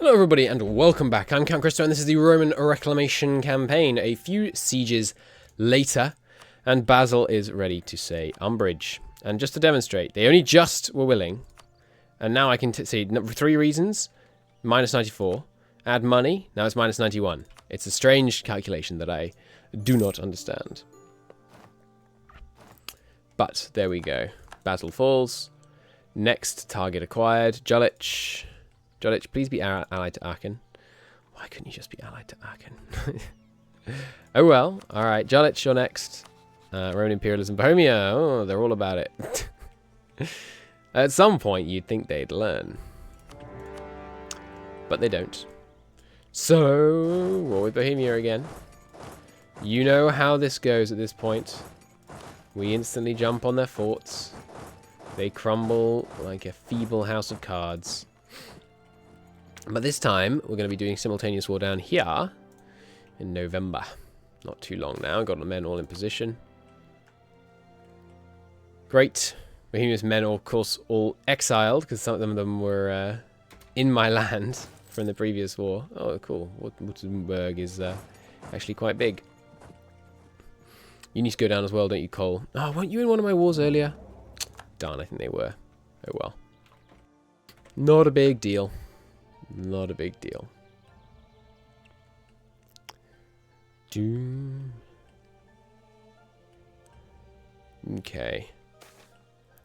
Hello everybody and welcome back. I'm Count Christo and this is the Roman Reclamation campaign. A few sieges later and Basil is ready to say umbrage. And just to demonstrate, they only just were willing. And now I can see 3 reasons. Minus 94. Add money. Now it's minus 91. It's a strange calculation that I do not understand. But there we go. Basil falls. Next target acquired. Julich. Julich, please be allied to Aachen. Why couldn't you just be allied to Aachen? Oh well. Alright, Julich, you're next. Roman imperialism. Bohemia. Oh, they're all about it. At some point, you'd think they'd learn. But they don't. So, war with Bohemia again. You know how this goes at this point. We instantly jump on their forts. They crumble like a feeble house of cards. But this time, we're going to be doing simultaneous war down here in November. Not too long now. Got the men all in position. Great. Bohemia's men, of course, all exiled, because some of them were in my land from the previous war. Oh, cool. Württemberg is actually quite big. You need to go down as well, don't you, Cole? Oh, weren't you in one of my wars earlier? Darn, I think they were. Oh, well. Not a big deal. Not a big deal. Okay.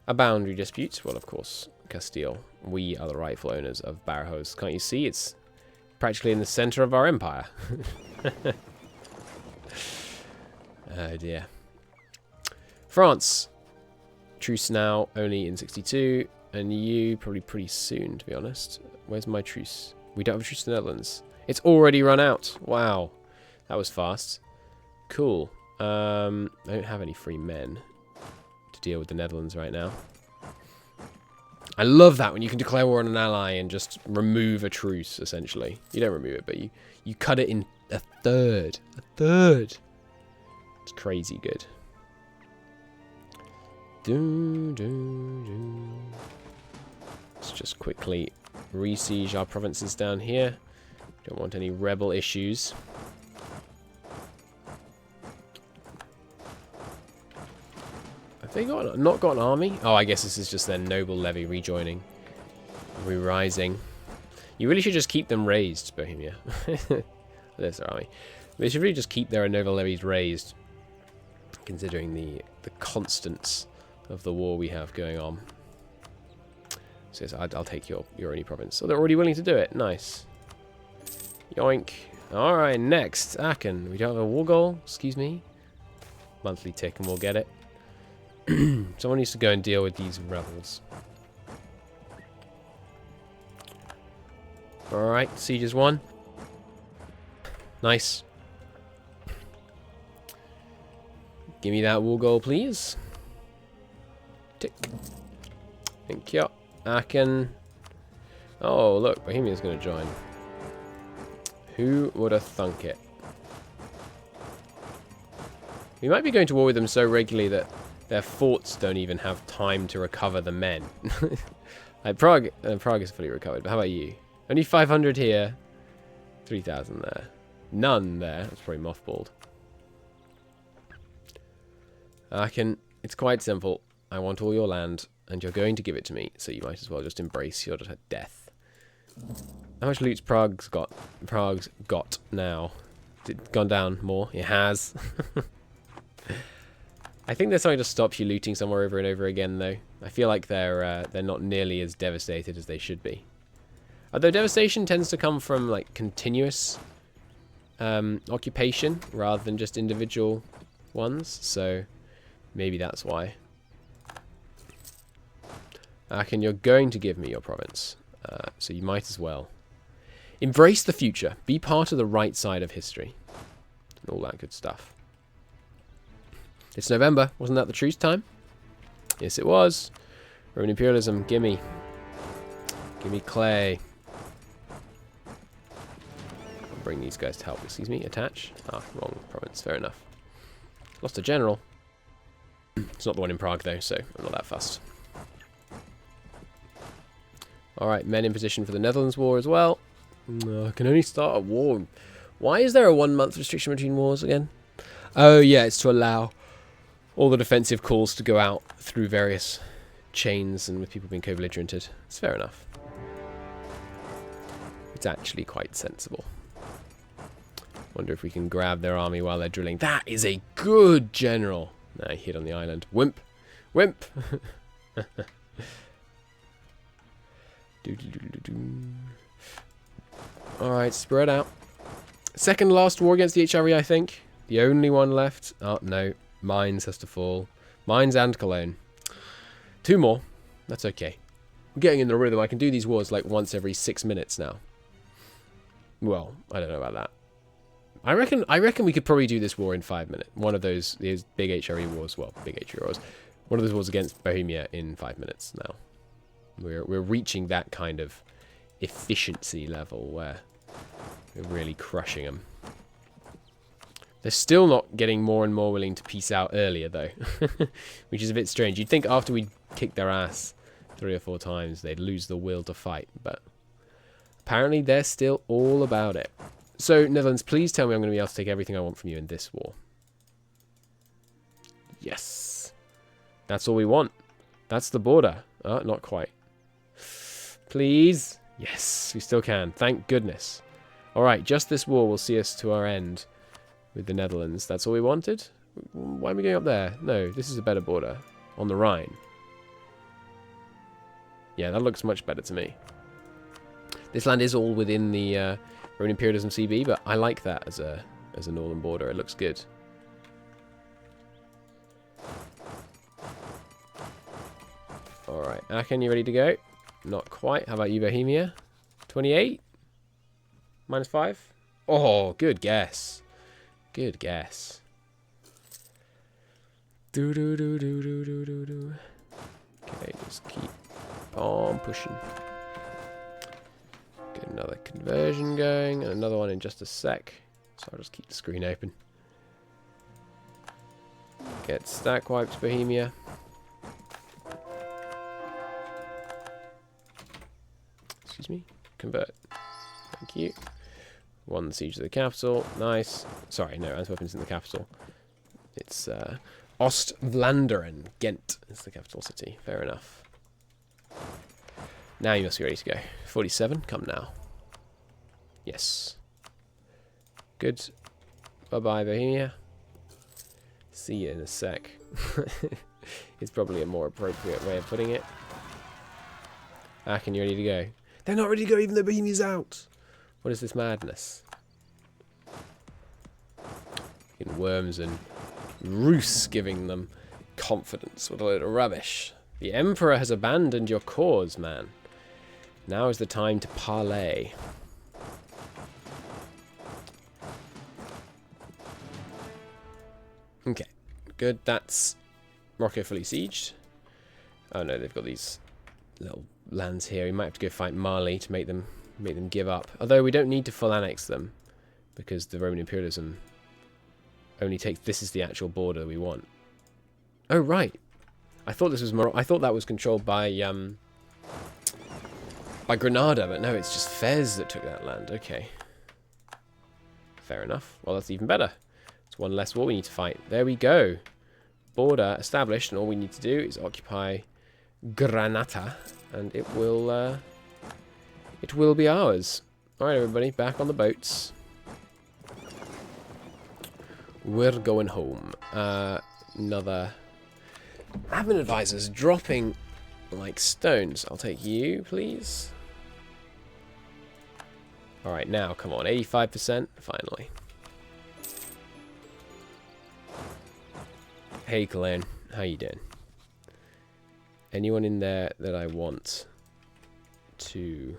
A boundary dispute. Well, of course, Castile. We are the rightful owners of Badajoz. Can't you see? It's practically in the center of our empire. Oh, dear. France. Truce now, only in 62. And you, probably pretty soon, to be honest. Where's my truce? We don't have a truce in the Netherlands. It's already run out. Wow. That was fast. Cool. I don't have any free men to deal with the Netherlands right now. I love that when you can declare war on an ally and just remove a truce, essentially. You don't remove it, but you cut it in a third. A third. It's crazy good. Let's just quickly re-siege our provinces down here. Don't want any rebel issues. Have they not got an army? Oh, I guess this is just their noble levy rejoining. Re-rising. You really should just keep them raised, Bohemia. There's their army. They should really just keep their noble levies raised, considering the constants of the war we have going on. So yes, I'll take your only province. So they're already willing to do it. Nice. Yoink. Alright, next. Aachen. We don't have a war goal. Excuse me. Monthly tick and we'll get it. Someone needs to go and deal with these rebels. Alright, siege is won. Nice. Give me that war goal, please. Tick. Thank you. Aachen. Oh, look, Bohemia's going to join. Who would have thunk it? We might be going to war with them so regularly that their forts don't even have time to recover the men. Like Prague is fully recovered, but how about you? Only 500 here. 3,000 there. None there. That's probably mothballed. Aachen, it's quite simple. I want all your land, and you're going to give it to me, so you might as well just embrace your death. How much loot's Prague's got now? Has it gone down more? It has. I think there's something to stop you looting somewhere over and over again, though. I feel like they're not nearly as devastated as they should be. Although devastation tends to come from like continuous occupation rather than just individual ones, so maybe that's why. Aachen, you're going to give me your province, so you might as well. Embrace the future. Be part of the right side of history. And all that good stuff. It's November. Wasn't that the truce time? Yes, it was. Roman imperialism. Gimme. Gimme clay. I'll bring these guys to help. Excuse me. Attach. Ah, wrong province. Fair enough. Lost a general. It's not the one in Prague, though, so I'm not that fussed. Alright, men in position for the Netherlands war as well. No, I can only start a war. Why is there a 1 month restriction between wars again? Oh, yeah, it's to allow all the defensive calls to go out through various chains and with people being co-belligerented. It's fair enough. It's actually quite sensible. Wonder if we can grab their army while they're drilling. That is a good general. Nah, he hit on the island. Wimp. Wimp. Alright, spread out. Second last war against the HRE, I think. The only one left. Oh, no. Mines has to fall. Mines and Cologne. 2 more. That's okay. I'm getting in the rhythm. I can do these wars like once every 6 minutes now. Well, I don't know about that. I reckon we could probably do this war in 5 minutes. One of those big HRE wars. Well, big HRE wars. One of those wars against Bohemia in 5 minutes now. We're reaching that kind of efficiency level where we're really crushing them. They're still not getting more and more willing to peace out earlier, though. Which is a bit strange. You'd think after we kicked their ass 3 or 4 times, they'd lose the will to fight. But apparently they're still all about it. So, Netherlands, please tell me I'm going to be able to take everything I want from you in this war. Yes. That's all we want. That's the border. Not quite. Please. Yes, we still can. Thank goodness. Alright, just this war will see us to our end with the Netherlands. That's all we wanted? Why are we going up there? No, this is a better border. On the Rhine. Yeah, that looks much better to me. This land is all within the Roman Imperialism CB, but I like that as a northern border. It looks good. Alright, Aachen, you ready to go? Not quite. How about you, Bohemia? 28? -5? Oh, good guess. Good guess. Okay, just keep on pushing. Get another conversion going, and another one in just a sec. So I'll just keep the screen open. Get stack wiped, Bohemia. Excuse me. Convert. Thank you. Won the siege of the capital. Nice. Sorry, no, Antwerpen's in the capital. It's Ost-Vlaanderen. Ghent is the capital city. Fair enough. Now you must be ready to go. 47, come now. Yes. Good. Bye-bye, Bohemia. See you in a sec. It's probably a more appropriate way of putting it. Aachen, you ready to go? They're not ready to go even though Bohemia's out. What is this madness? In worms and Rus giving them confidence. What a load of rubbish. The Emperor has abandoned your cause, man. Now is the time to parley. Okay, good. That's Morocco fully sieged. Oh no, they've got these little lands here. We might have to go fight Mali to make them give up. Although we don't need to full annex them because the Roman imperialism only takes. This is the actual border we want. Oh right, I thought this was I thought that was controlled by Granada, but no, it's just Fez that took that land. Okay, fair enough. Well, that's even better. It's one less war we need to fight. There we go. Border established, and all we need to do is occupy Granada, and it will be ours. All right, everybody, back on the boats. We're going home. Another admin advisors dropping like stones. I'll take you, please. All right, now come on, 85%, finally. Hey, Cologne, how you doing? Anyone in there that I want to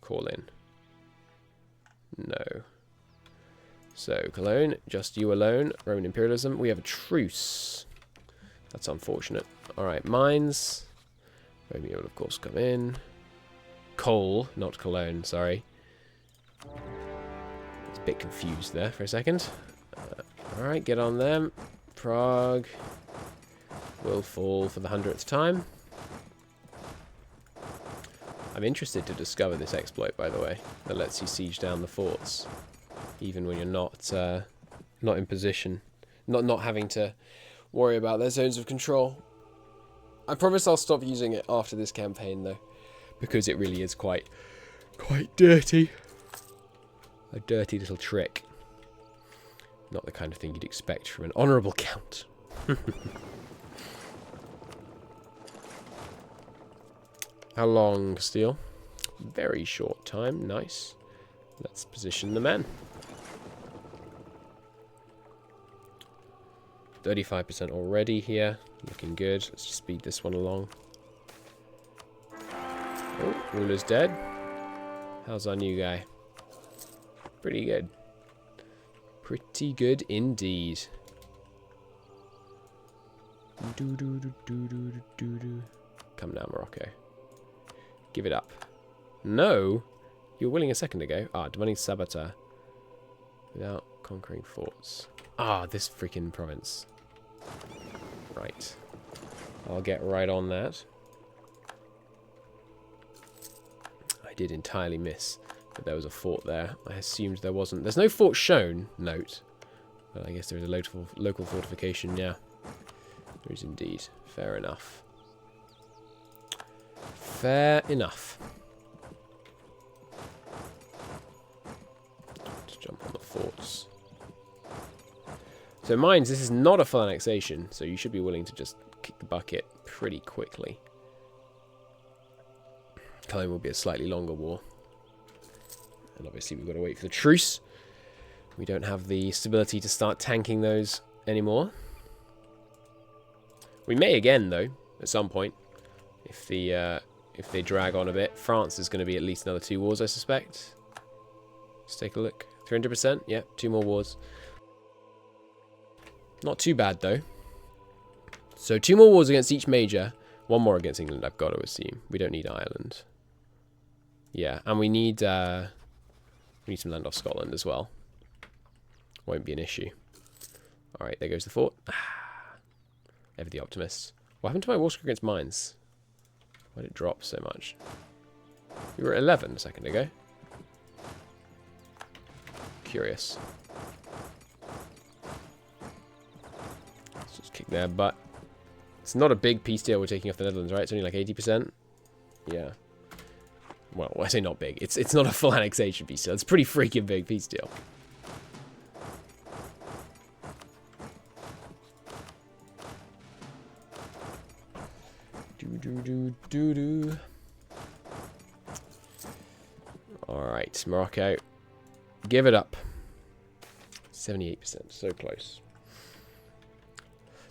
call in? No. So, Cologne, just you alone. Roman imperialism. We have a truce. That's unfortunate. Alright, mines. Romeo will, of course, come in. Coal, not Cologne, sorry. It's a bit confused there for a second. Alright, get on them. Prague will fall for the 100th time. I'm interested to discover this exploit, by the way, that lets you siege down the forts, even when you're not in position, not having to worry about their zones of control. I promise I'll stop using it after this campaign, though, because it really is quite dirty. A dirty little trick. Not the kind of thing you'd expect from an honourable count. How long, Steel? Very short time. Nice. Let's position the men. 35% already here. Looking good. Let's just speed this one along. Oh, ruler's dead. How's our new guy? Pretty good. Pretty good indeed. Come now, Morocco. Give it up. No! You were willing a second ago. Ah, demanding Sabata. Without conquering forts. Ah, this freaking province. Right. I'll get right on that. I did entirely miss that there was a fort there. I assumed there wasn't. There's no fort shown, note. But I guess there is a local fortification, yeah. There is indeed. Fair enough. Fair enough. Let's jump on the forts. So mines, this is not a full annexation, so you should be willing to just kick the bucket pretty quickly. Coming will be a slightly longer war. And obviously we've got to wait for the truce. We don't have the stability to start tanking those anymore. We may again, though, at some point, if they drag on a bit. France is going to be at least another 2 wars, I suspect. Let's take a look. 300%? Yeah, 2 more wars. Not too bad, though. So 2 more wars against each major. 1 more against England, I've got to assume. We don't need Ireland. Yeah, and we need some land off Scotland as well. Won't be an issue. Alright, there goes the fort. Ever the optimist. What happened to my war score against mines? Why did it drop so much? We were at 11 a second ago. Curious. Let's just kick their butt. It's not a big peace deal we're taking off the Netherlands, right? It's only like 80%. Yeah. Well, I say not big. It's not a full annexation peace deal. It's a pretty freaking big peace deal. Alright, Morocco. Give it up. 78%. So close.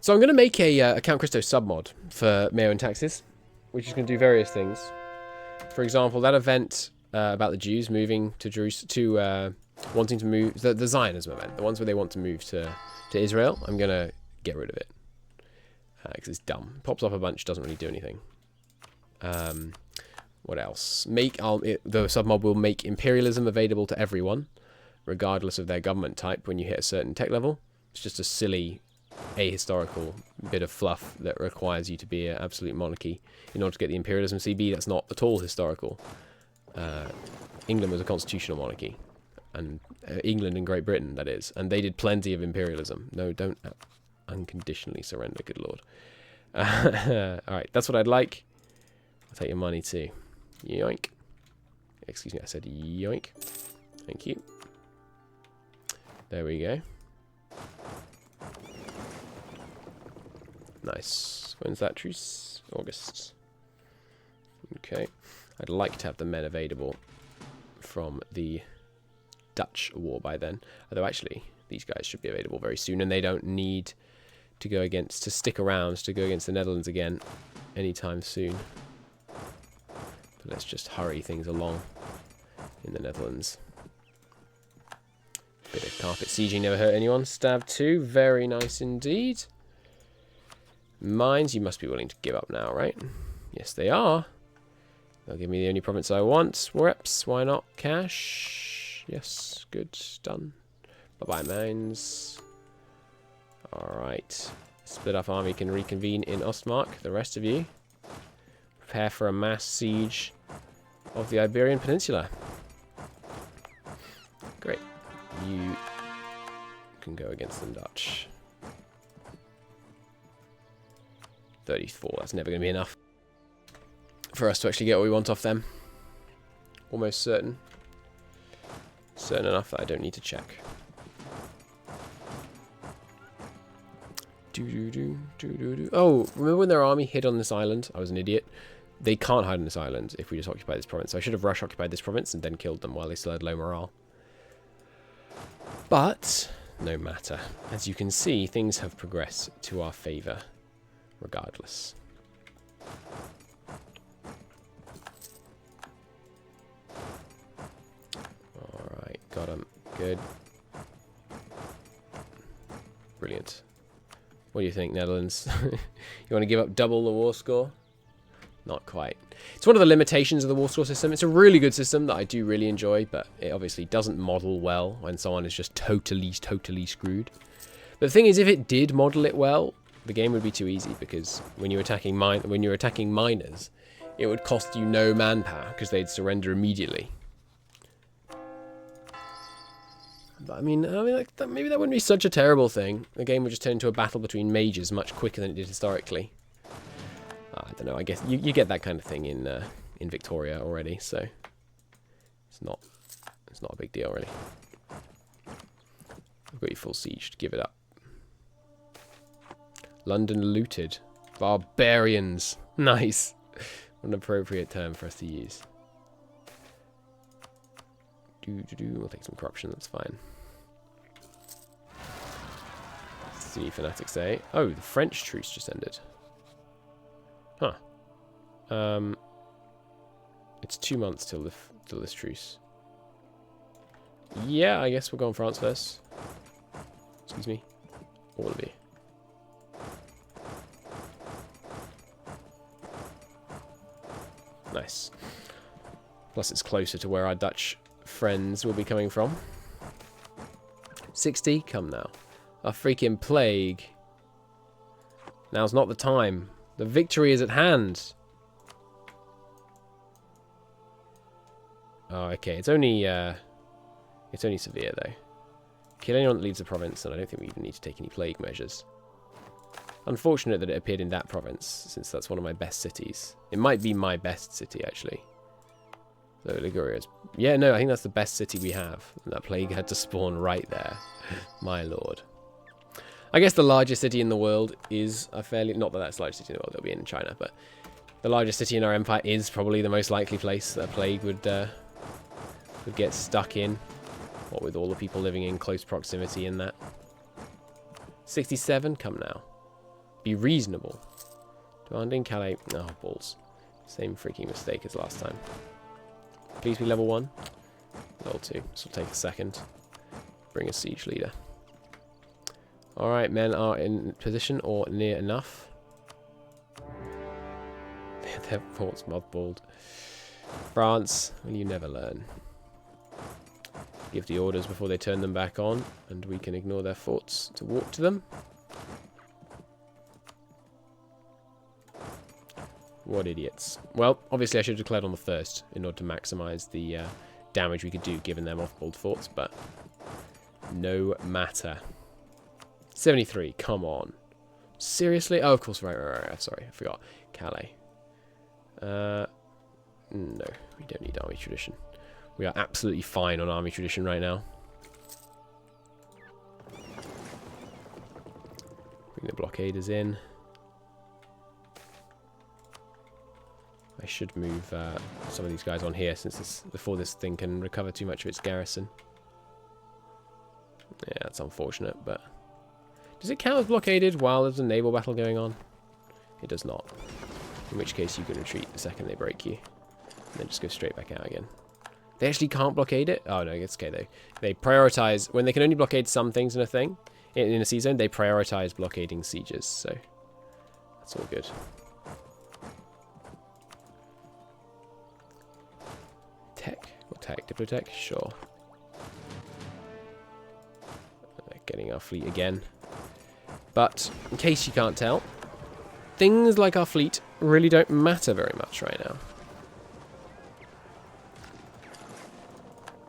So I'm going to make a Count Christo submod for MEIOU&Taxes, which is going to do various things. For example, that event about the Jews moving to Jerusalem, wanting to move, the Zionism event, the ones where they want to move to Israel, I'm going to get rid of it. Because it's dumb. Pops up a bunch, doesn't really do anything. What else? The submob will make imperialism available to everyone, regardless of their government type when you hit a certain tech level. It's just a silly, ahistorical bit of fluff that requires you to be an absolute monarchy in order to get the imperialism CB. That's not at all historical. England was a constitutional monarchy. And England and Great Britain, that is. And they did plenty of imperialism. No, don't unconditionally surrender, good lord. Alright, that's what I'd like. I'll take your money too. Yoink. Excuse me, I said yoink. Thank you. There we go. Nice. When's that truce? August. Okay. I'd like to have the men available from the Dutch war by then. Although actually, these guys should be available very soon, and they don't need to go against, to stick around to go against the Netherlands again anytime soon. But let's just hurry things along in the Netherlands. Bit of carpet sieging never hurt anyone. Stab 2, very nice indeed. Mines, you must be willing to give up now, right? Yes, they are. They'll give me the only province I want. Reps, why not? Cash. Yes, good, done. Bye-bye, mines. Alright. Split up army can reconvene in Ostmark. The rest of you, prepare for a mass siege of the Iberian Peninsula. Great. You can go against the Dutch. 34, that's never going to be enough for us to actually get what we want off them. Almost certain. Certain enough that I don't need to check. Oh, remember when their army hid on this island? I was an idiot. They can't hide on this island if we just occupy this province. So I should have rush occupied this province and then killed them while they still had low morale. But, no matter. As you can see, things have progressed to our favour, regardless. Alright, got him. Good. Brilliant. What do you think, Netherlands? You want to give up double the war score? Not quite. It's one of the limitations of the war score system. It's a really good system that I do really enjoy, but it obviously doesn't model well when someone is just totally screwed. But the thing is, if it did model it well, the game would be too easy, because when you're attacking miners, it would cost you no manpower because they'd surrender immediately. But I mean, like, maybe that wouldn't be such a terrible thing. The game would just turn into a battle between mages much quicker than it did historically. I don't know. I guess you get that kind of thing in Victoria already, so it's not a big deal really. I've got you full siege. Give it up. London looted. Barbarians. Nice. What an appropriate term for us to use. We'll take some corruption. That's fine. See fanatics say. Oh, the French truce just ended. Huh. It's 2 months till this truce. Yeah, I guess we'll go on France first. Excuse me. All of you. Nice. Plus it's closer to where our Dutch friends will be coming from. 60? Come now. A freaking plague. Now's not the time. The victory is at hand. Oh, okay. It's only severe though. Kill anyone that leaves the province, and I don't think we even need to take any plague measures. Unfortunate that it appeared in that province, since that's one of my best cities. It might be my best city, actually. So Liguria's... Yeah, no, I think that's the best city we have. And that plague had to spawn right there. My lord. I guess the largest city in the world is a fairly... Not that that's the largest city in the world, it'll be in China, but... The largest city in our empire is probably the most likely place that a plague would get stuck in. What with all the people living in close proximity in that. 67? Come now. Be reasonable. Demanding Calais... Oh, balls. Same freaking mistake as last time. Please be level 1. Level 2. This will take a second. Bring a siege leader. Alright, men are in position or near enough. Their forts mothballed. France, will you never learn? Give the orders before they turn them back on, and we can ignore their forts to walk to them. What idiots. Well, obviously I should have declared on the first in order to maximise the damage we could do given their mothballed forts, but no matter. 73, come on. Seriously? Oh, of course, right. Sorry, I forgot. Calais. No, we don't need army tradition. We are absolutely fine on army tradition right now. Bring the blockaders in. I should move some of these guys on here before this thing can recover too much of its garrison. Yeah, that's unfortunate, but... Does it count as blockaded while there's a naval battle going on? It does not. In which case you can retreat the second they break you. And then just go straight back out again. They actually can't blockade it? Oh no, it's okay though. They prioritize... When they can only blockade some things in a thing, in a sea zone, they prioritize blockading sieges, so... That's all good. Tech? What tech? Diplotech? Sure. Getting our fleet again. But, in case you can't tell, things like our fleet really don't matter very much right now.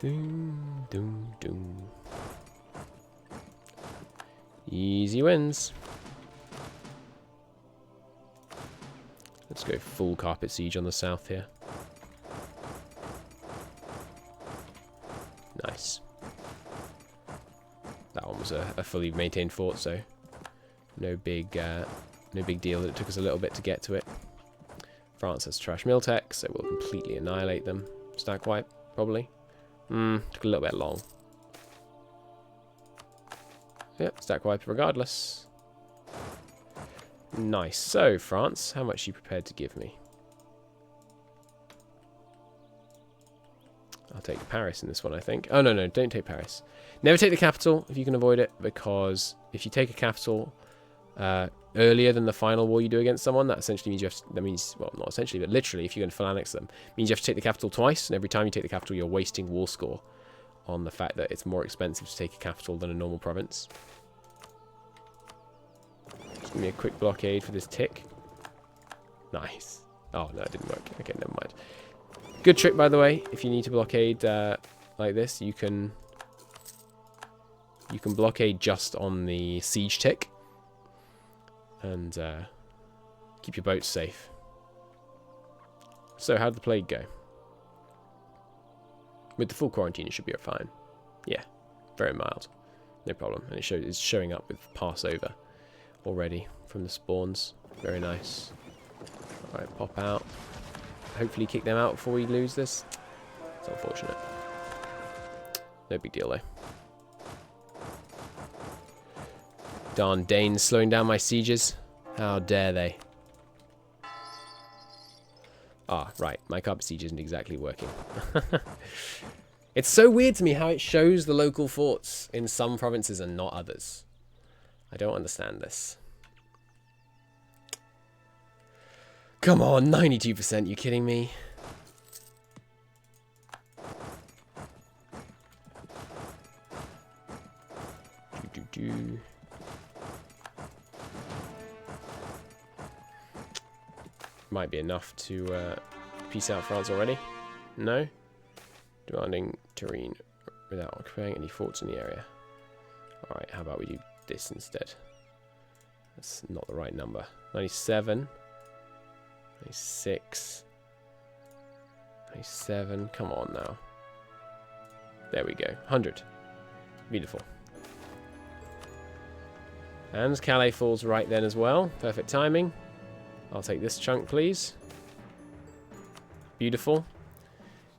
Doom, doom, doom. Easy wins. Let's go full carpet siege on the south here. Nice. That one was a fully maintained fort, so no big deal that it took us a little bit to get to it. France has trash mill tech, so we'll completely annihilate them. Stack wipe, probably. Took a little bit long. Yep, stack wipe regardless. Nice. So, France, how much are you prepared to give me? I'll take Paris in this one, I think. Oh, no, don't take Paris. Never take the capital if you can avoid it, because if you take a capital earlier than the final war you do against someone, that essentially means you have to, that means, well, not essentially, but literally, if you're going to full annex them, means you have to take the capital twice, and every time you take the capital, you're wasting war score on the fact that it's more expensive to take a capital than a normal province. Just give me a quick blockade for this tick. Nice. Oh, no, it didn't work. Okay, never mind. Good trick, by the way. If you need to blockade like this, you can blockade just on the siege tick and keep your boats safe. So, how did the plague go? With the full quarantine, it should be fine. Yeah, very mild, no problem. And it's showing up with Passover already from the spawns. Very nice. All right, pop out. Hopefully kick them out before we lose this. It's unfortunate. No big deal, though. Darn Danes slowing down my sieges. How dare they? Ah, right. My carpet siege isn't exactly working. It's so weird to me how it shows the local forts in some provinces and not others. I don't understand this. Come on, 92%, you kidding me? Might be enough to peace out France already. No? Demanding terrain without occupying any forts in the area. Alright, how about we do this instead? That's not the right number. 97. 96. 97. Come on now. There we go. 100. Beautiful. And Calais falls right then as well. Perfect timing. I'll take this chunk, please. Beautiful.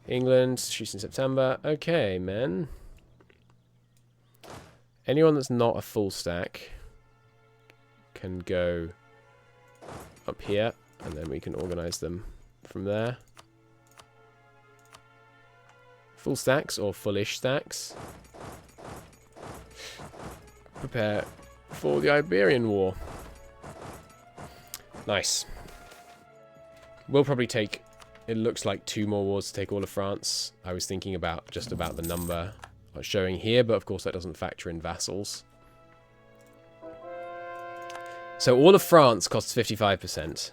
England, shoots in September. Okay, men. Anyone that's not a full stack can go up here, and then we can organize them from there. Full stacks or fullish stacks. Prepare for the Iberian War. Nice. We'll probably take, it looks like 2 more wars to take all of France. I was thinking about just about the number showing here, but of course that doesn't factor in vassals. So all of France costs 55%,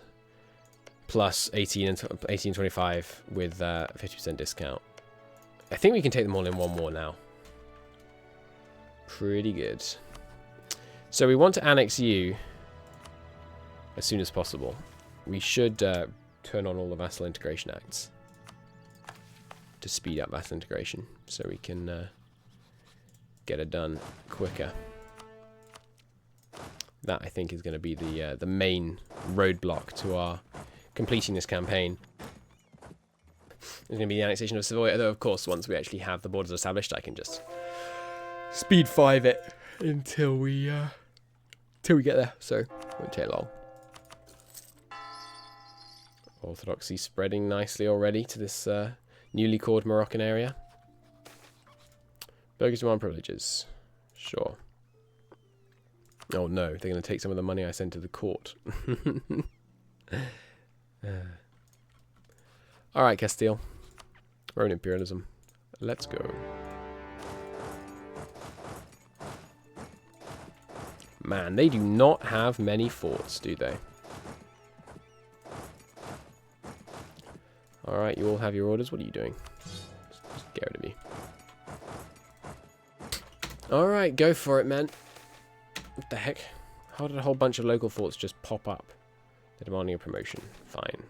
plus 18 and 25 with 50% discount. I think we can take them all in one war now. Pretty good. So we want to annex you as soon as possible. We should turn on all the vassal integration acts to speed up vassal integration, so we can get it done quicker. That, I think, is going to be the main roadblock to our completing this campaign. It's going to be the annexation of Savoy, although, of course, once we actually have the borders established, I can just speed 5 it until we get there, so it won't take long. Orthodoxy spreading nicely already to this newly called Moroccan area. Burgers demand privileges. Sure. Oh no, they're going to take some of the money I sent to the court. Alright, Castile. We're in imperialism. Let's go. Man, they do not have many forts, do they? Alright, you all have your orders. What are you doing? Just get rid of me. Alright, go for it, man. What the heck? How did a whole bunch of local forts just pop up? They're demanding a promotion. Fine.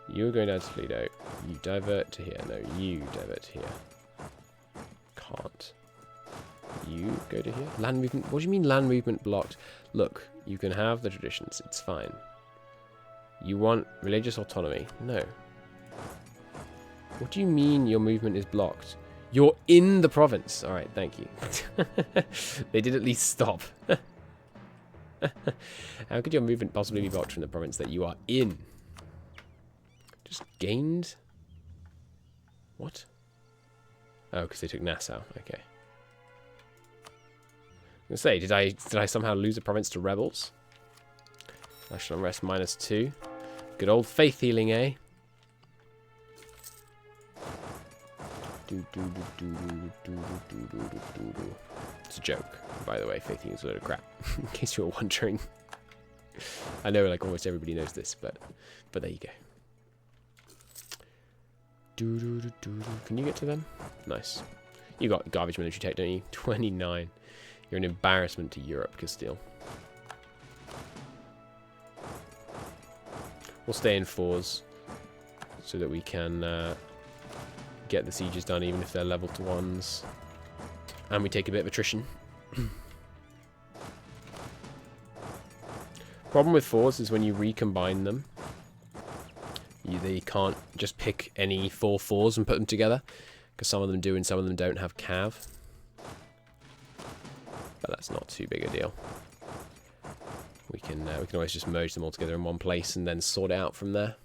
You're going down to Toledo. You divert to here. No, you divert to here. Can't. You go to here. Land movement. What do you mean land movement blocked? Look, you can have the traditions. It's fine. You want religious autonomy? No. What do you mean your movement is blocked? You're in the province. Alright, thank you. They did at least stop. How could your movement possibly be blocked from the province that you are in? Just gained? What? Oh, because they took Nassau. Okay. I was going to say, did I somehow lose a province to rebels? National unrest -2. Good old faith healing, eh? It's a joke, by the way. Faith healing is a load of crap. In case you were wondering. I know, like, almost everybody knows this, but there you go. Can you get to them? Nice. You got garbage military tech, don't you? 29. You're an embarrassment to Europe, Castile. We'll stay in 4s so that we can get the sieges done, even if they're level to 1s. And we take a bit of attrition. Problem with 4s is when you recombine them, they can't just pick any 4 4s and put them together, because some of them do and some of them don't have cav. But that's not too big a deal. We can always just merge them all together in one place and then sort it out from there.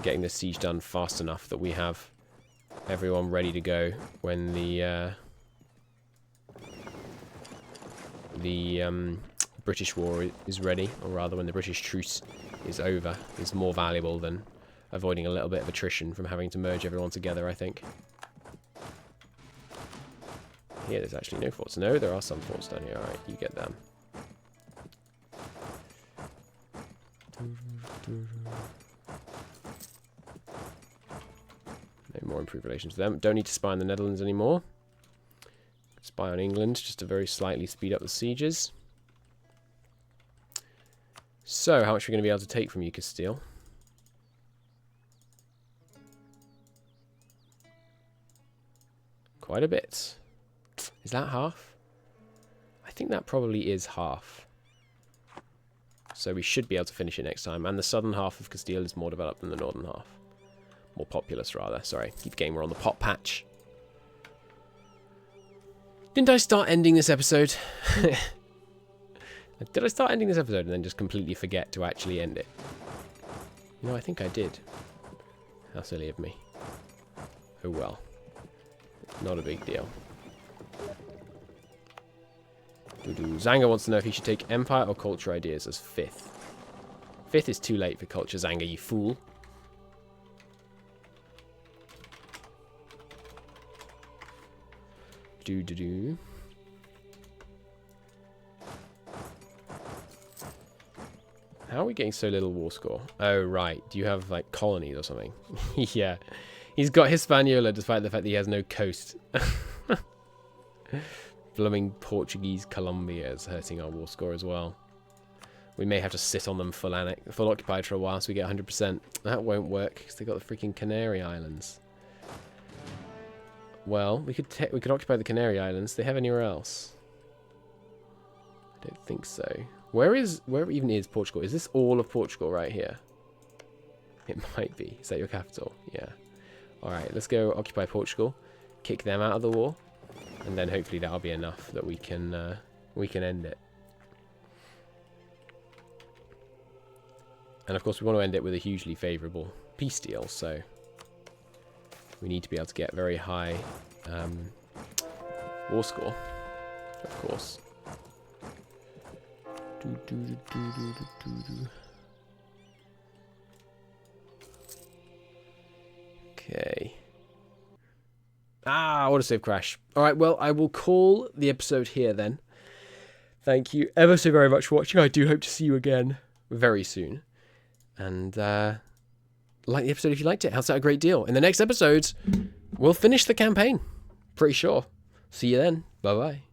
Getting this siege done fast enough that we have everyone ready to go when the British war is ready, or rather when the British truce is over, is more valuable than avoiding a little bit of attrition from having to merge everyone together, I think. Here there's actually no forts. No, there are some forts down here. Alright, you get them. No more improved relations with them. Don't need to spy on the Netherlands anymore. Spy on England, just to very slightly speed up the sieges. So, how much are we going to be able to take from you, Castile? Quite a bit. Is that half? I think that probably is half. So we should be able to finish it next time. And the southern half of Castile is more developed than the northern half. More populous, rather. Sorry, keep forgetting we're on the pot patch. Didn't I start ending this episode? Did I start ending this episode and then just completely forget to actually end it? You know, I think I did. How silly of me. Oh well. Not a big deal. Zanga wants to know if he should take Empire or Culture Ideas as 5th. 5th is too late for Culture, Zanga, you fool. How are we getting so little war score? Oh, right. Do you have, like, colonies or something? Yeah. He's got Hispaniola despite the fact that he has no coast. Blooming Portuguese Colombia is hurting our war score as well. We may have to sit on them full occupied for a while so we get 100%. That won't work because they've got the freaking Canary Islands. Well, we could occupy the Canary Islands. Do they have anywhere else? I don't think so. Where even is Portugal? Is this all of Portugal right here? It might be. Is that your capital? Yeah. Alright, let's go occupy Portugal. Kick them out of the war. And then hopefully that'll be enough that we can end it. And of course we want to end it with a hugely favourable peace deal, so we need to be able to get very high war score, of course. Okay. Autosave crash. Alright, well, I will call the episode here then. Thank you ever so very much for watching. I do hope to see you again very soon. And like the episode if you liked it. Helps out a great deal. In the next episodes, we'll finish the campaign. Pretty sure. See you then. Bye-bye.